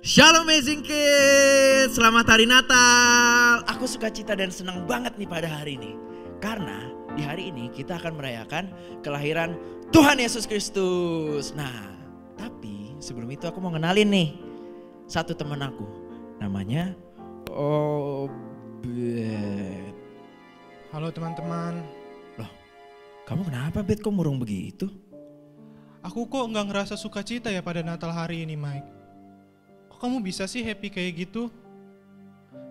Shalom Amazing Kids, selamat hari Natal. Aku sukacita dan senang banget nih pada hari ini. Karena di hari ini kita akan merayakan kelahiran Tuhan Yesus Kristus. Nah, tapi sebelum itu aku mau kenalin nih satu teman aku. Namanya Obed. Halo teman-teman. Loh, kamu kenapa Bet, kok murung begitu? Aku kok nggak ngerasa sukacita ya pada Natal hari ini, Mike. Kamu bisa sih happy kayak gitu?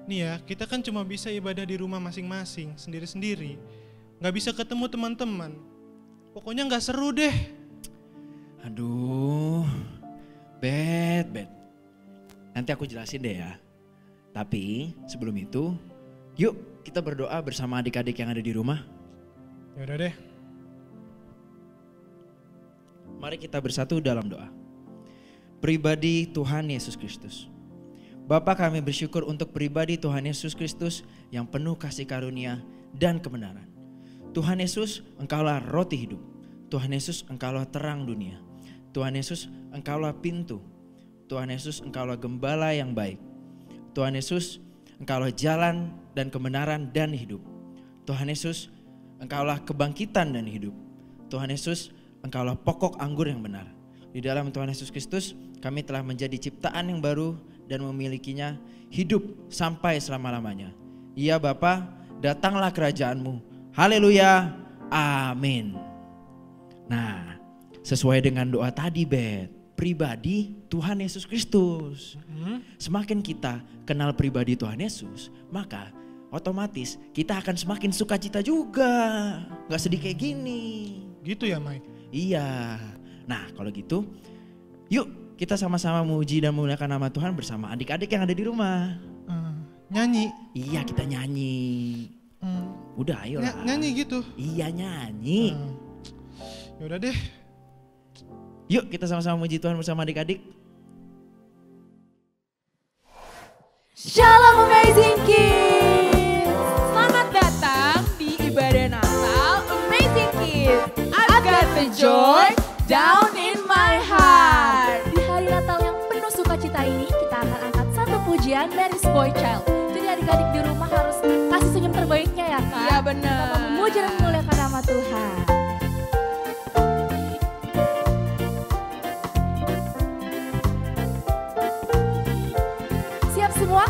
Nih ya, kita kan cuma bisa ibadah di rumah masing-masing, sendiri-sendiri. Gak bisa ketemu teman-teman. Pokoknya gak seru deh. Aduh, Bet. Nanti aku jelasin deh ya. Tapi sebelum itu, yuk kita berdoa bersama adik-adik yang ada di rumah. Yaudah deh. Mari kita bersatu dalam doa. Pribadi Tuhan Yesus Kristus. Bapa, kami bersyukur untuk pribadi Tuhan Yesus Kristus yang penuh kasih karunia dan kebenaran. Tuhan Yesus, Engkaulah roti hidup. Tuhan Yesus, Engkaulah terang dunia. Tuhan Yesus, Engkaulah pintu. Tuhan Yesus, Engkaulah gembala yang baik. Tuhan Yesus, Engkaulah jalan dan kebenaran dan hidup. Tuhan Yesus, Engkaulah kebangkitan dan hidup. Tuhan Yesus, Engkaulah pokok anggur yang benar. Di dalam Tuhan Yesus Kristus, kami telah menjadi ciptaan yang baru dan memilikinya hidup sampai selama-lamanya. Ya Bapa, datanglah kerajaan-Mu. Haleluya, amin. Nah, sesuai dengan doa tadi Bet, pribadi Tuhan Yesus Kristus. Semakin kita kenal pribadi Tuhan Yesus, maka otomatis kita akan semakin sukacita juga. Gak sedih kayak gini. Gitu ya, Mike? Iya. Nah kalau gitu, yuk kita sama-sama memuji dan memuliakan nama Tuhan bersama adik-adik yang ada di rumah. Nyanyi? Iya, kita nyanyi. Udah ayo lah. Nyanyi gitu? Iya, nyanyi. Yaudah deh. Yuk kita sama-sama memuji Tuhan bersama adik-adik. Shalom Amazing Kids. Selamat datang di ibadah Natal Amazing Kids. I've got the joy down in my heart. Di hari Natal yang penuh sukacita ini, kita akan angkat satu pujian dari Boy Child. Jadi adik-adik di rumah harus kasih senyum terbaiknya ya Kak. Iya benar. Kita memuji dan memuliakan nama Tuhan. Siap semua?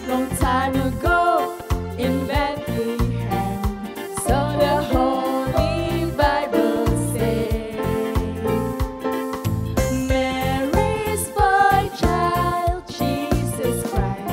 Long time ago in Bethlehem, so the Holy Bible says, Mary's boy child, Jesus Christ.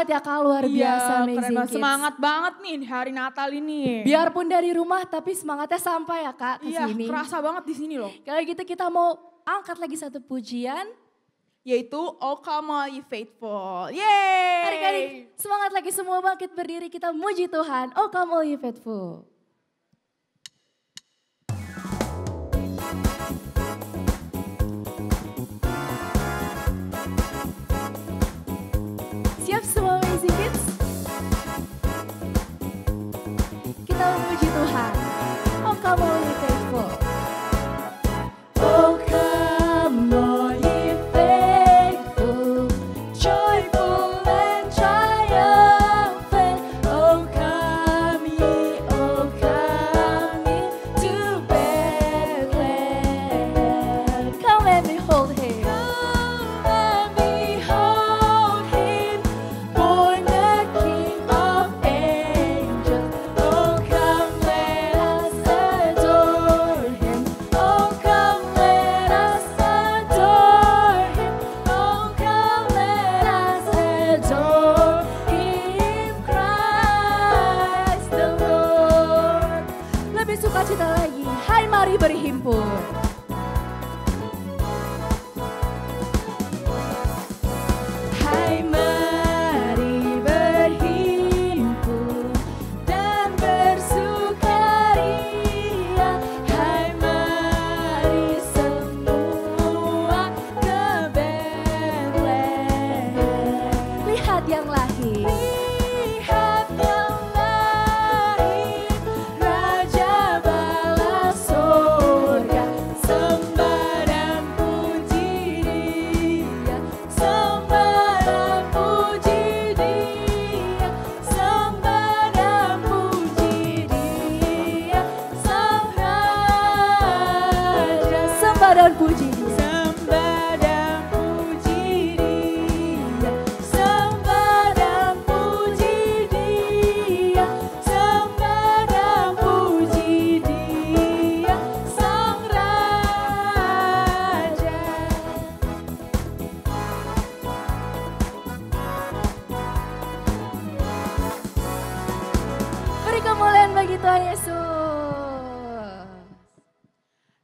banget ya Kak, luar biasa Iya, keren Amazing banget. Kids. Semangat banget nih di hari Natal ini. Biarpun dari rumah tapi semangatnya sampai ya Kak ke Iya, sini. kerasa banget di sini loh. Kalau gitu kita mau angkat lagi satu pujian. Yaitu Oh Come All Ye Faithful. Yeay! Adik-adik semangat lagi semua bangkit berdiri kita muji Tuhan. Oh come all ye faithful. Siap semua Amazing Kids? Kita memuji Tuhan. Oh come all ye faithful. Oh come all ye faithful, joyful and triumphant. Oh come ye to Bethlehem. Come and behold him. Come and behold him, born the King of angels. Oh come let us adore him. Oh come let us adore him. Oh come let us adore him, Christ the Lord. Lebih sukacita lagi, hai mari berhimpun. Hai mari berhimpun dan bersukaria. Hai mari semua ke Bethlehem. Lihat yang lahir. Lihat yang lahir, Raja bala surga. Sembah dan puji Dia, sembah dan puji Dia, sembah dan puji Dia, Sang Raja. Sembah dan puji Dia, sembah dan puji Dia, sembah dan puji Dia, sembah dan puji Dia, Sang Raja. Beri kemuliaan bagi Tuhan Yesus.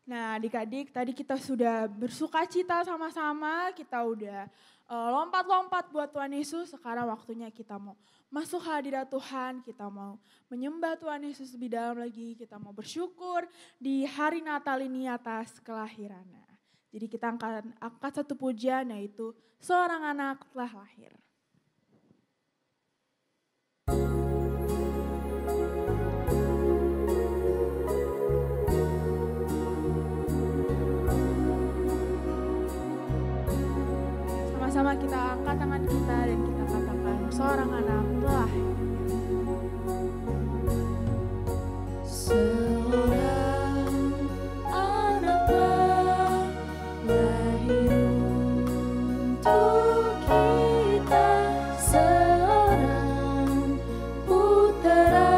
Nah adik-adik tadi kita sudah bersuka cita sama-sama, kita udah lompat-lompat buat Tuhan Yesus. Sekarang waktunya kita mau masuk hadirat Tuhan, kita mau menyembah Tuhan Yesus lebih dalam lagi. Kita mau bersyukur di hari Natal ini atas kelahirannya. Jadi kita angkat satu pujian yaitu seorang anak telah lahir. Sama-sama kita angkat tangan kita dan kita katakan seorang anak telah lahir. Seorang anak telah lahir untuk kita, seorang putera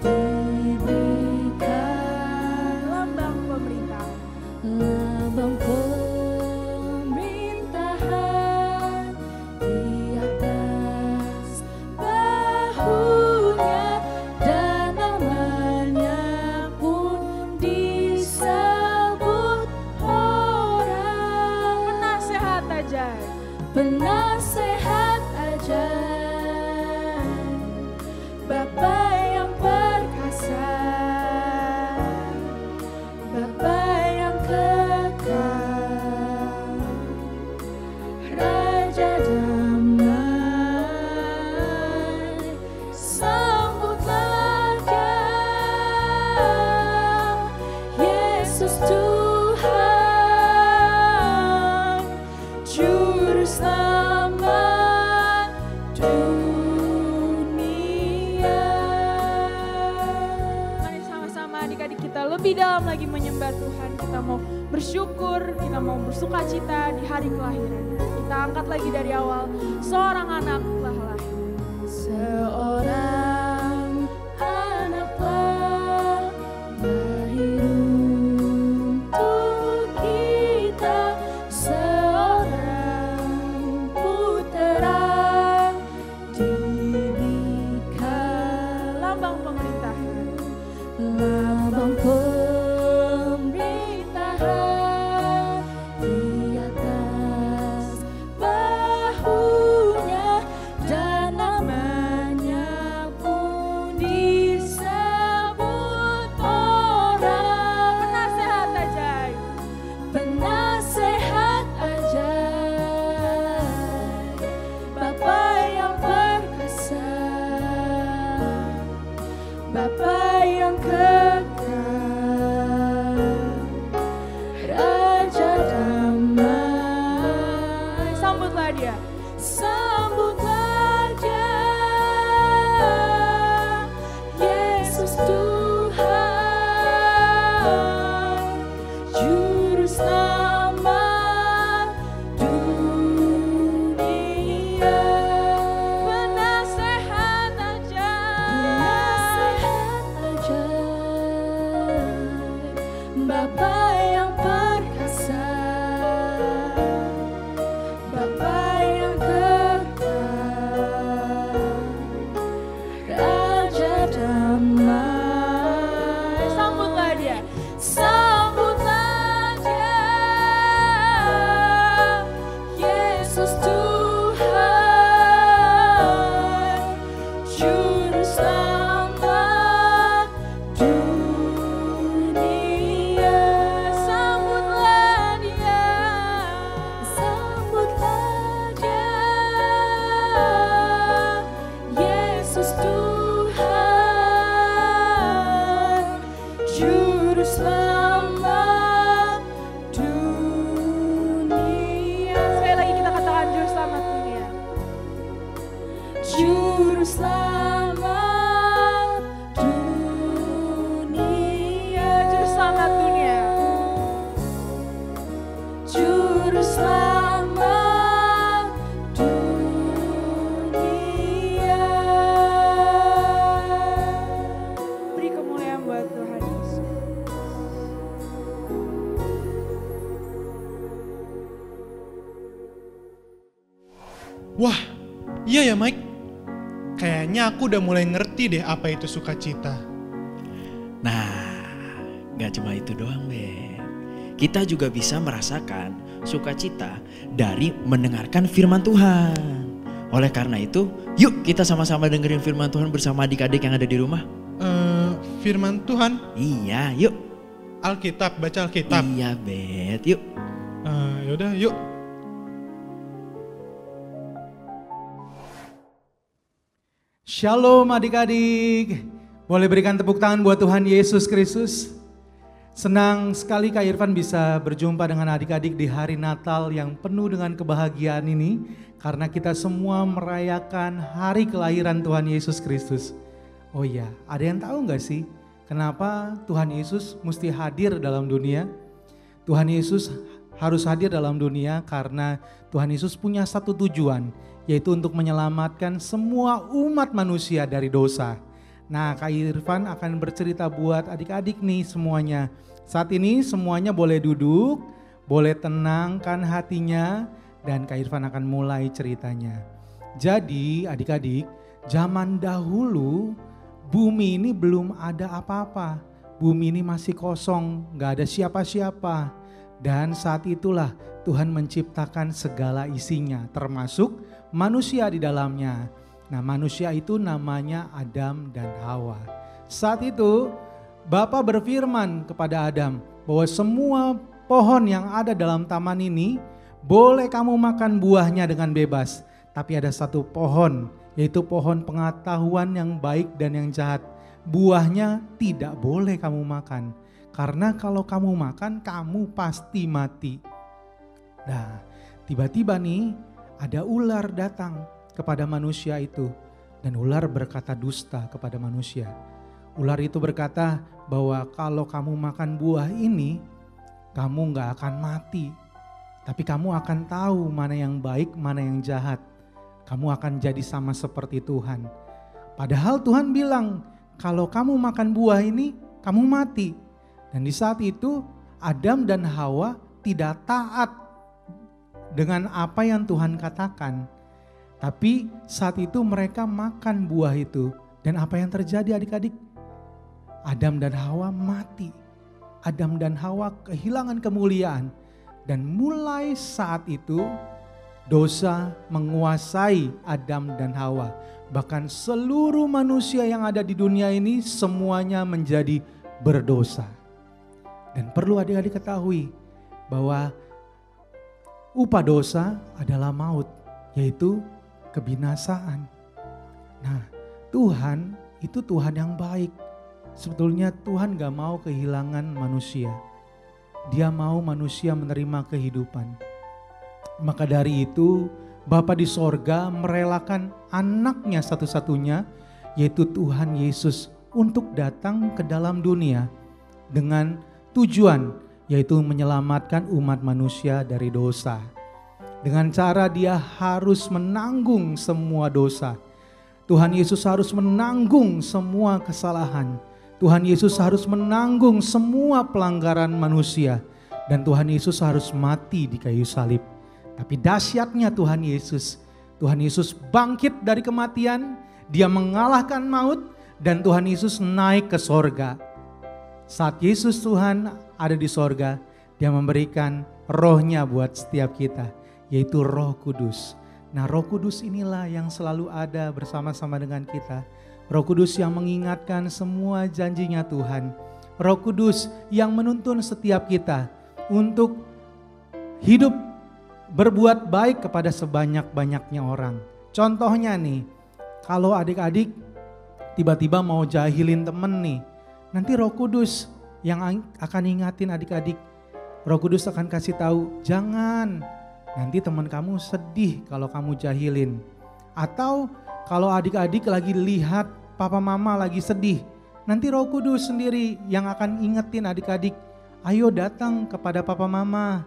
diberikan, Lambang pemerintahan. lambang pemerintahan di atas bahunya, dan namanya pun disebut orang Penasehat ajaib. penasehat ajaib, Bapa yang perkasa, Bapa yang kekal, Raja damai, sambutlah Dia, Yesus Tuhan, Juru Selamat dunia. Mari sama-sama adik-adik kita lebih dalam lagi menyembah Tuhan. Kita mau bersyukur, kita mau bersuka cita di hari kelahirannya. Kita angkat lagi dari awal, seorang anak telah lahir. Seorang anak telah lahir untuk kita, seorang putera Bapa yang perkasa, Bapa yang kekal, Raja damai. Sambutlah dia. Sambutlah dia, Yesus Tuhan, Juru Selamat dunia. Sambutlah dia, sambutlah dia, Yesus Tuhan, Juru Selamat dunia. Sekali lagi kita katakan Juru Selamat dunia. Juru Selamat dunia. Juru Selamat dunia. Juru Selamat dunia. Beri kemuliaan buat Tuhan Yesus. Wah, iya ya Mike. Kayaknya aku udah mulai ngerti deh apa itu sukacita. Nah, gak cuma itu doang, Ben. Kita juga bisa merasakan sukacita dari mendengarkan firman Tuhan. Oleh karena itu, yuk kita sama-sama dengerin firman Tuhan bersama adik-adik yang ada di rumah. Firman Tuhan, Iya, yuk. Alkitab, baca Alkitab. Iya, Bet, yuk. Yaudah, yuk. Shalom adik-adik, boleh berikan tepuk tangan buat Tuhan Yesus Kristus. Senang sekali Kak Irfan bisa berjumpa dengan adik-adik di hari Natal yang penuh dengan kebahagiaan ini. Karena kita semua merayakan hari kelahiran Tuhan Yesus Kristus. Oh iya, ada yang tahu gak sih kenapa Tuhan Yesus mesti hadir dalam dunia? Tuhan Yesus harus hadir dalam dunia karena Tuhan Yesus punya satu tujuan, yaitu untuk menyelamatkan semua umat manusia dari dosa. Nah, Kak Irfan akan bercerita buat adik-adik nih semuanya. Saat ini semuanya boleh duduk, boleh tenangkan hatinya, dan Kak Irfan akan mulai ceritanya. Jadi adik-adik, zaman dahulu bumi ini belum ada apa-apa. Bumi ini masih kosong, gak ada siapa-siapa. Dan saat itulah Tuhan menciptakan segala isinya, termasuk manusia di dalamnya. Nah, manusia itu namanya Adam dan Hawa. Saat itu Bapa berfirman kepada Adam bahwa semua pohon yang ada dalam taman ini boleh kamu makan buahnya dengan bebas. Tapi ada satu pohon, yaitu pohon pengetahuan yang baik dan yang jahat. Buahnya tidak boleh kamu makan. Karena kalau kamu makan, kamu pasti mati. Nah, tiba-tiba nih ada ular datang kepada manusia itu. Dan ular berkata dusta kepada manusia. Ular itu berkata bahwa kalau kamu makan buah ini, kamu gak akan mati. Tapi kamu akan tahu mana yang baik, mana yang jahat. Kamu akan jadi sama seperti Tuhan. Padahal Tuhan bilang, kalau kamu makan buah ini, kamu mati. Dan di saat itu Adam dan Hawa tidak taat dengan apa yang Tuhan katakan. Tapi saat itu mereka makan buah itu. Dan apa yang terjadi adik-adik? Adam dan Hawa mati. Adam dan Hawa kehilangan kemuliaan. Dan mulai saat itu dosa menguasai Adam dan Hawa. Bahkan seluruh manusia yang ada di dunia ini semuanya menjadi berdosa. Dan perlu adik-adik ketahui bahwa upah dosa adalah maut, yaitu kebinasaan. Nah, Tuhan itu Tuhan yang baik. Sebetulnya Tuhan gak mau kehilangan manusia. Dia mau manusia menerima kehidupan. Maka dari itu Bapa di sorga merelakan anaknya satu-satunya, yaitu Tuhan Yesus, untuk datang ke dalam dunia dengan tujuan, yaitu menyelamatkan umat manusia dari dosa. Dengan cara dia harus menanggung semua dosa. Tuhan Yesus harus menanggung semua kesalahan. Tuhan Yesus harus menanggung semua pelanggaran manusia. Dan Tuhan Yesus harus mati di kayu salib. Tapi dahsyatnya Tuhan Yesus bangkit dari kematian, dia mengalahkan maut, dan Tuhan Yesus naik ke sorga. Saat Yesus Tuhan ada di sorga, dia memberikan rohnya buat setiap kita, yaitu Roh Kudus. Nah, Roh Kudus inilah yang selalu ada bersama-sama dengan kita. Roh Kudus yang mengingatkan semua janjinya Tuhan. Roh Kudus yang menuntun setiap kita untuk hidup berbuat baik kepada sebanyak-banyaknya orang. Contohnya nih, kalau adik-adik tiba-tiba mau jahilin temen nih, nanti Roh Kudus yang akan ingatin adik-adik. Roh Kudus akan kasih tahu, jangan, nanti teman kamu sedih kalau kamu jahilin. Atau kalau adik-adik lagi lihat papa mama lagi sedih, nanti Roh Kudus sendiri yang akan ingetin adik-adik, ayo datang kepada papa mama,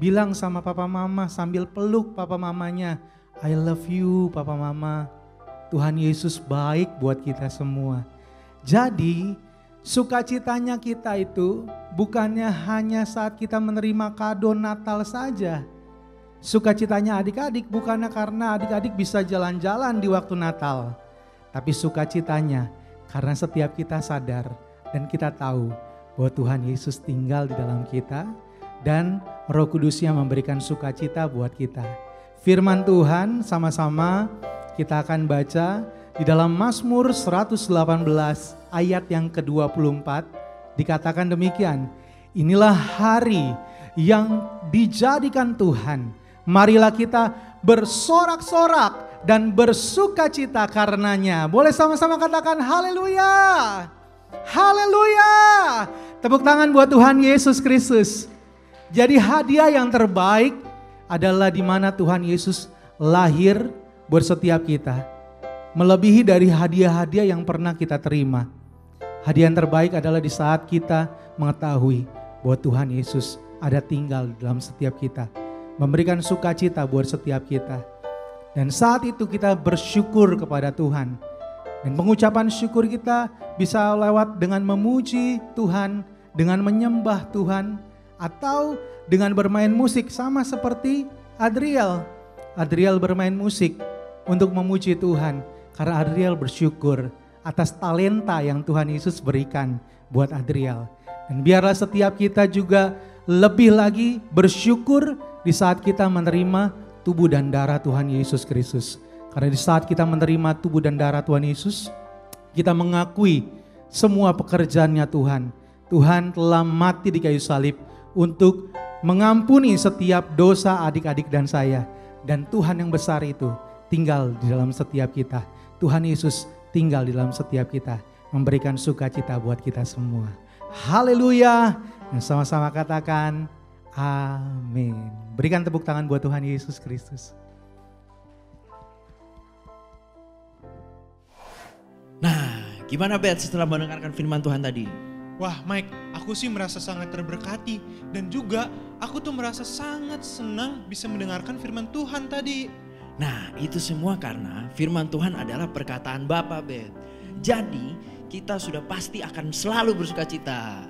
bilang sama papa mama sambil peluk papa mamanya, I love you papa mama. Tuhan Yesus baik buat kita semua. Jadi sukacitanya kita itu bukannya hanya saat kita menerima kado Natal saja. Sukacitanya adik-adik bukannya karena adik-adik bisa jalan-jalan di waktu Natal. Tapi sukacitanya karena setiap kita sadar dan kita tahu bahwa Tuhan Yesus tinggal di dalam kita dan Roh Kudusnya memberikan sukacita buat kita. Firman Tuhan sama-sama kita akan baca di dalam Mazmur 118 ayat yang ke-24. Dikatakan demikian, inilah hari yang dijadikan Tuhan. Marilah kita bersorak-sorak dan bersukacita karenanya. Boleh sama-sama katakan haleluya. Haleluya. Tepuk tangan buat Tuhan Yesus Kristus. Jadi hadiah yang terbaik adalah di mana Tuhan Yesus lahir buat setiap kita. Melebihi dari hadiah-hadiah yang pernah kita terima. Hadiah yang terbaik adalah di saat kita mengetahui bahwa Tuhan Yesus ada tinggal dalam setiap kita. Memberikan sukacita buat setiap kita. Dan saat itu kita bersyukur kepada Tuhan. Dan pengucapan syukur kita bisa lewat dengan memuji Tuhan, dengan menyembah Tuhan, atau dengan bermain musik sama seperti Adriel. Adriel bermain musik untuk memuji Tuhan karena Adriel bersyukur atas talenta yang Tuhan Yesus berikan buat Adriel. Dan biarlah setiap kita juga lebih lagi bersyukur di saat kita menerima tubuh dan darah Tuhan Yesus Kristus. Karena di saat kita menerima tubuh dan darah Tuhan Yesus, kita mengakui semua pekerjaannya Tuhan. Tuhan telah mati di kayu salib untuk mengampuni setiap dosa adik-adik dan saya. Dan Tuhan yang besar itu tinggal di dalam setiap kita. Tuhan Yesus tinggal di dalam setiap kita, memberikan sukacita buat kita semua. Haleluya. Dan sama-sama katakan amin. Berikan tepuk tangan buat Tuhan Yesus Kristus. Nah, gimana Bet setelah mendengarkan firman Tuhan tadi? Wah Mike, aku sih merasa sangat terberkati. Dan juga aku tuh merasa sangat senang bisa mendengarkan firman Tuhan tadi. Nah, itu semua karena firman Tuhan adalah perkataan Bapa, Bet. Jadi, kita sudah pasti akan selalu bersukacita.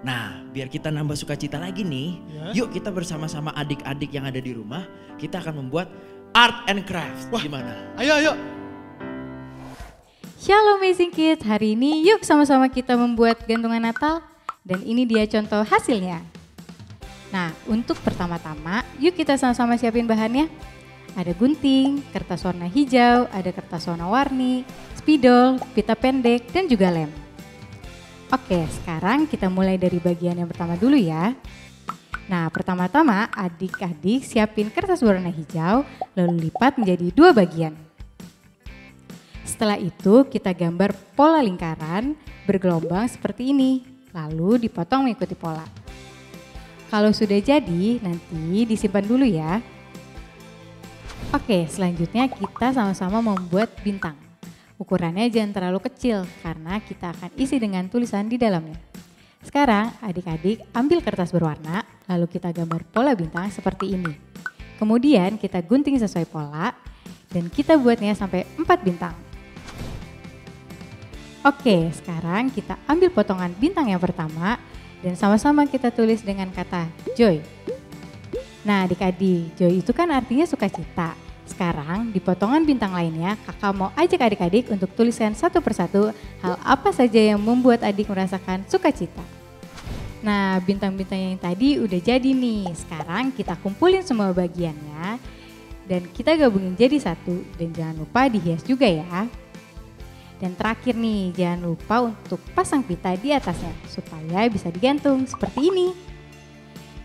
Nah, biar kita nambah sukacita lagi nih, yuk kita bersama-sama adik-adik yang ada di rumah, kita akan membuat art and craft. Wah, gimana? Ayo. Shalom Amazing Kids, hari ini yuk sama-sama kita membuat gantungan Natal dan ini dia contoh hasilnya. Nah, untuk pertama-tama yuk kita sama-sama siapin bahannya. Ada gunting, kertas warna hijau, ada kertas warna warni, spidol, pita pendek, dan juga lem. Oke, sekarang kita mulai dari bagian yang pertama dulu ya. Nah, pertama-tama adik-adik siapin kertas warna hijau, lalu lipat menjadi 2 bagian. Setelah itu kita gambar pola lingkaran bergelombang seperti ini, lalu dipotong mengikuti pola. Kalau sudah jadi, nanti disimpan dulu ya. Oke, selanjutnya kita sama-sama membuat bintang. Ukurannya jangan terlalu kecil karena kita akan isi dengan tulisan di dalamnya. Sekarang adik-adik ambil kertas berwarna, lalu kita gambar pola bintang seperti ini. Kemudian kita gunting sesuai pola dan kita buatnya sampai 4 bintang. Oke, sekarang kita ambil potongan bintang yang pertama dan sama-sama kita tulis dengan kata joy. Nah adik-adik, joy itu kan artinya sukacita. Sekarang di potongan bintang lainnya kakak mau ajak adik-adik untuk tuliskan satu persatu hal apa saja yang membuat adik merasakan sukacita. Nah bintang-bintang yang tadi udah jadi nih, sekarang kita kumpulin semua bagiannya dan kita gabungin jadi satu dan jangan lupa dihias juga ya. Dan terakhir nih, jangan lupa untuk pasang pita di atasnya supaya bisa digantung seperti ini.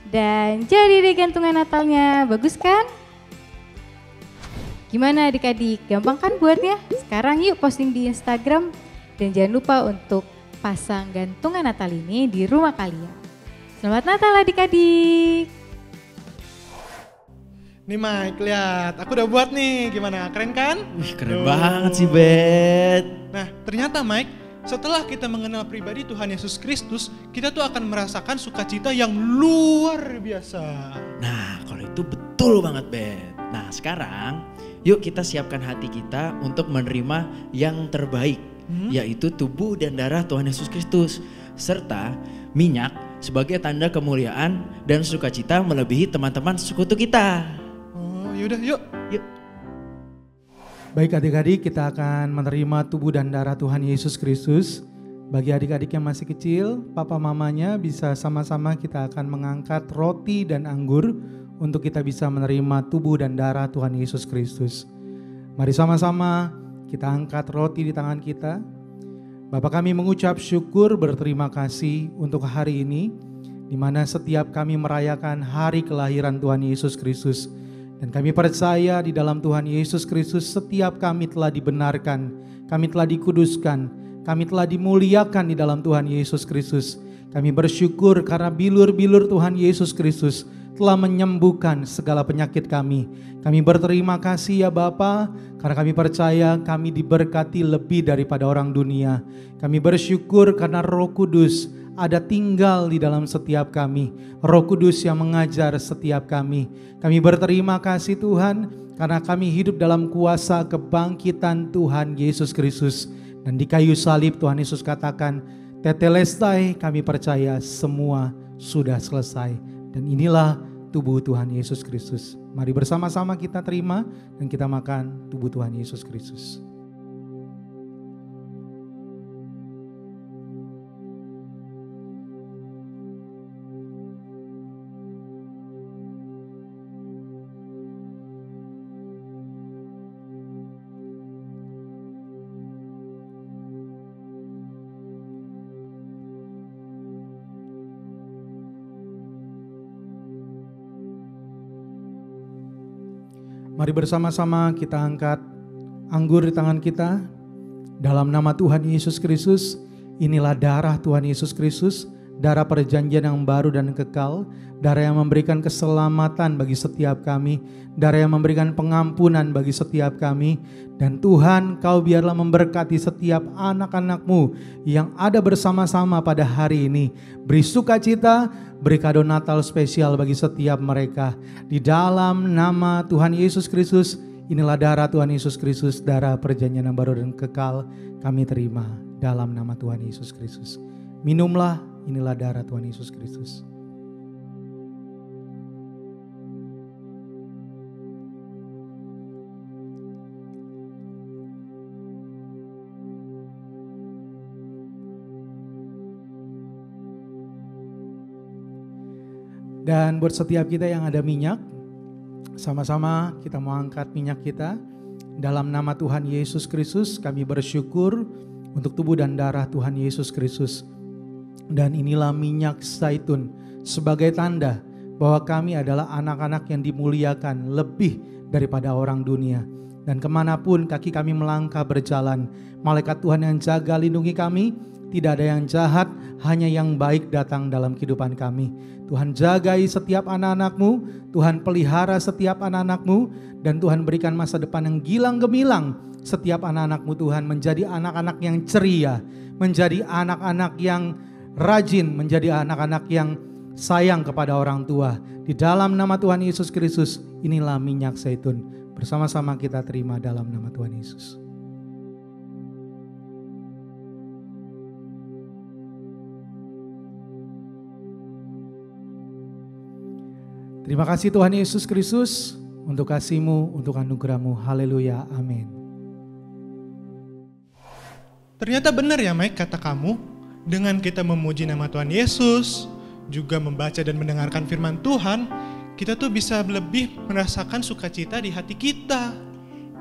Dan jadi deh gantungan Natalnya, bagus kan? Gimana adik-adik, gampang kan buatnya? Sekarang yuk posting di Instagram dan jangan lupa untuk pasang gantungan Natal ini di rumah kalian. Selamat Natal adik-adik! Nih Mike, lihat, aku udah buat nih, gimana? Keren kan? Wih, keren banget sih, Bet. Nah, ternyata Mike, setelah kita mengenal pribadi Tuhan Yesus Kristus, kita tuh akan merasakan sukacita yang luar biasa. Nah, kalau itu betul banget, Bet. Nah, sekarang yuk kita siapkan hati kita untuk menerima yang terbaik, yaitu tubuh dan darah Tuhan Yesus Kristus, serta minyak sebagai tanda kemuliaan dan sukacita melebihi teman-teman sekutu kita. Yaudah, yuk. Baik adik-adik, kita akan menerima tubuh dan darah Tuhan Yesus Kristus. Bagi adik-adik yang masih kecil, papa mamanya bisa sama-sama kita akan mengangkat roti dan anggur untuk kita bisa menerima tubuh dan darah Tuhan Yesus Kristus. Mari sama-sama kita angkat roti di tangan kita. Bapa kami mengucap syukur berterima kasih untuk hari ini, di mana setiap kami merayakan hari kelahiran Tuhan Yesus Kristus. Dan kami percaya di dalam Tuhan Yesus Kristus setiap kami telah dibenarkan, kami telah dikuduskan, kami telah dimuliakan di dalam Tuhan Yesus Kristus. Kami bersyukur karena bilur-bilur Tuhan Yesus Kristus telah menyembuhkan segala penyakit kami. Kami berterima kasih ya Bapa, karena kami percaya kami diberkati lebih daripada orang dunia. Kami bersyukur karena Roh Kudus ada tinggal di dalam setiap kami. Roh Kudus yang mengajar setiap kami. Kami berterima kasih Tuhan karena kami hidup dalam kuasa kebangkitan Tuhan Yesus Kristus. Dan di kayu salib Tuhan Yesus katakan, tetelestai, kami percaya semua sudah selesai. Dan inilah tubuh Tuhan Yesus Kristus. Mari bersama-sama kita terima dan kita makan tubuh Tuhan Yesus Kristus. Mari bersama-sama kita angkat anggur di tangan kita. Dalam nama Tuhan Yesus Kristus, inilah darah Tuhan Yesus Kristus, darah perjanjian yang baru dan kekal, darah yang memberikan keselamatan bagi setiap kami, darah yang memberikan pengampunan bagi setiap kami. Dan Tuhan, Kau biarlah memberkati setiap anak-anak-Mu yang ada bersama-sama pada hari ini. Beri sukacita, beri kado Natal spesial bagi setiap mereka. Di dalam nama Tuhan Yesus Kristus, inilah darah Tuhan Yesus Kristus, darah perjanjian yang baru dan kekal, kami terima dalam nama Tuhan Yesus Kristus. Minumlah, inilah darah Tuhan Yesus Kristus. Dan buat setiap kita yang ada minyak, sama-sama kita mau angkat minyak kita. Dalam nama Tuhan Yesus Kristus kami bersyukur untuk tubuh dan darah Tuhan Yesus Kristus. Dan inilah minyak zaitun sebagai tanda bahwa kami adalah anak-anak yang dimuliakan lebih daripada orang dunia. Dan kemanapun kaki kami melangkah berjalan, malaikat Tuhan yang jaga lindungi kami. Tidak ada yang jahat, hanya yang baik datang dalam kehidupan kami. Tuhan jagai setiap anak-anak-Mu, Tuhan pelihara setiap anak-anak-Mu, dan Tuhan berikan masa depan yang gilang gemilang. Setiap anak-anak-Mu Tuhan menjadi anak-anak yang ceria, menjadi anak-anak yang rajin, menjadi anak-anak yang sayang kepada orang tua. Di dalam nama Tuhan Yesus Kristus, inilah minyak zaitun. Bersama-sama kita terima dalam nama Tuhan Yesus. Terima kasih Tuhan Yesus Kristus untuk kasih-Mu, untuk anugerah-Mu. Haleluya, amin. Ternyata benar ya Mike kata kamu, dengan kita memuji nama Tuhan Yesus, juga membaca dan mendengarkan firman Tuhan, kita tuh bisa lebih merasakan sukacita di hati kita.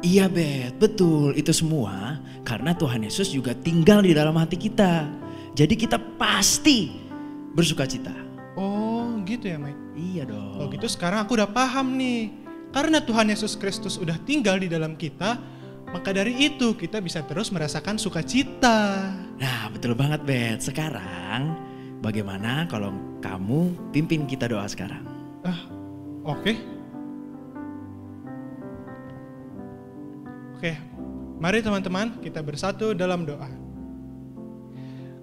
Iya Bet, betul. Itu semua karena Tuhan Yesus juga tinggal di dalam hati kita. Jadi kita pasti bersukacita. Oh gitu ya Mike? Iya dong. Oh gitu sekarang aku udah paham nih. Karena Tuhan Yesus Kristus udah tinggal di dalam kita, maka dari itu kita bisa terus merasakan sukacita. Nah betul banget Bet. Sekarang bagaimana kalau kamu pimpin kita doa sekarang? Oke. Oke, mari teman-teman kita bersatu dalam doa.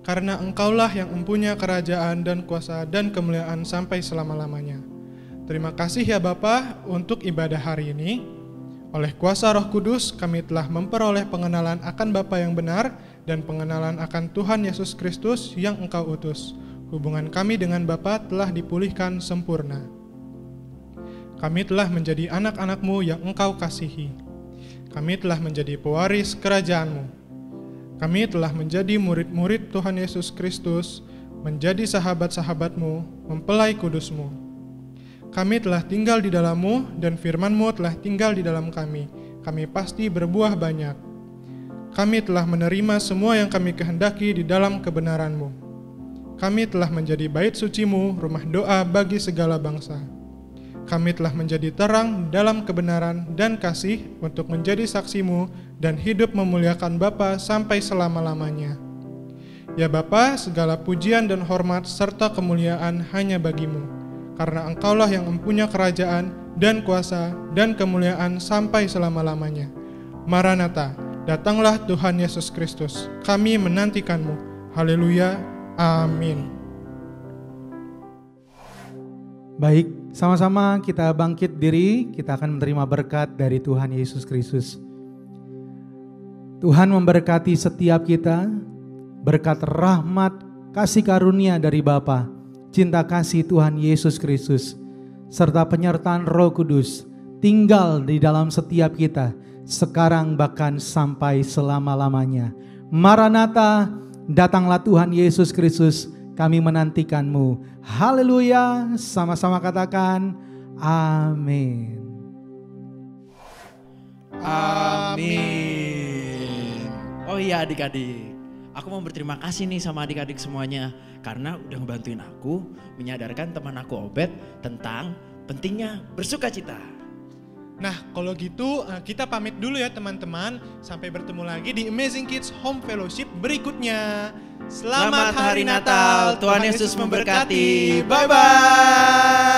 Karena Engkaulah yang mempunyai kerajaan dan kuasa dan kemuliaan sampai selama-lamanya. Terima kasih ya Bapa untuk ibadah hari ini. Oleh kuasa Roh Kudus kami telah memperoleh pengenalan akan Bapa yang benar dan pengenalan akan Tuhan Yesus Kristus yang Engkau utus. Hubungan kami dengan Bapa telah dipulihkan sempurna. Kami telah menjadi anak-anak-Mu yang Engkau kasihi. Kami telah menjadi pewaris kerajaan-Mu. Kami telah menjadi murid-murid Tuhan Yesus Kristus, menjadi sahabat-sahabat-Mu, mempelai kudus-Mu. Kami telah tinggal di dalam-Mu dan firman-Mu telah tinggal di dalam kami. Kami pasti berbuah banyak. Kami telah menerima semua yang kami kehendaki di dalam kebenaran-Mu. Kami telah menjadi bait suci-Mu, rumah doa bagi segala bangsa. Kami telah menjadi terang dalam kebenaran dan kasih untuk menjadi saksi-Mu dan hidup memuliakan Bapa sampai selama-lamanya. Ya Bapa, segala pujian dan hormat serta kemuliaan hanya bagi-Mu, karena Engkaulah yang mempunyai kerajaan dan kuasa dan kemuliaan sampai selama-lamanya. Maranatha, datanglah Tuhan Yesus Kristus. Kami menantikan-Mu. Haleluya. Amin. Baik, sama-sama kita bangkit diri, kita akan menerima berkat dari Tuhan Yesus Kristus. Tuhan memberkati setiap kita, berkat rahmat, kasih karunia dari Bapa, cinta kasih Tuhan Yesus Kristus, serta penyertaan Roh Kudus tinggal di dalam setiap kita, sekarang bahkan sampai selama-lamanya. Maranatha, datanglah Tuhan Yesus Kristus, kami menantikan-Mu. Haleluya, sama-sama katakan amin. Amin. Oh iya adik-adik, aku mau berterima kasih nih sama adik-adik semuanya karena udah ngebantuin aku menyadarkan teman aku Obed tentang pentingnya bersukacita. Nah, kalau gitu kita pamit dulu ya teman-teman. Sampai bertemu lagi di Amazing Kids Home Fellowship berikutnya. Selamat Hari Natal, Tuhan Yesus memberkati. Bye-bye.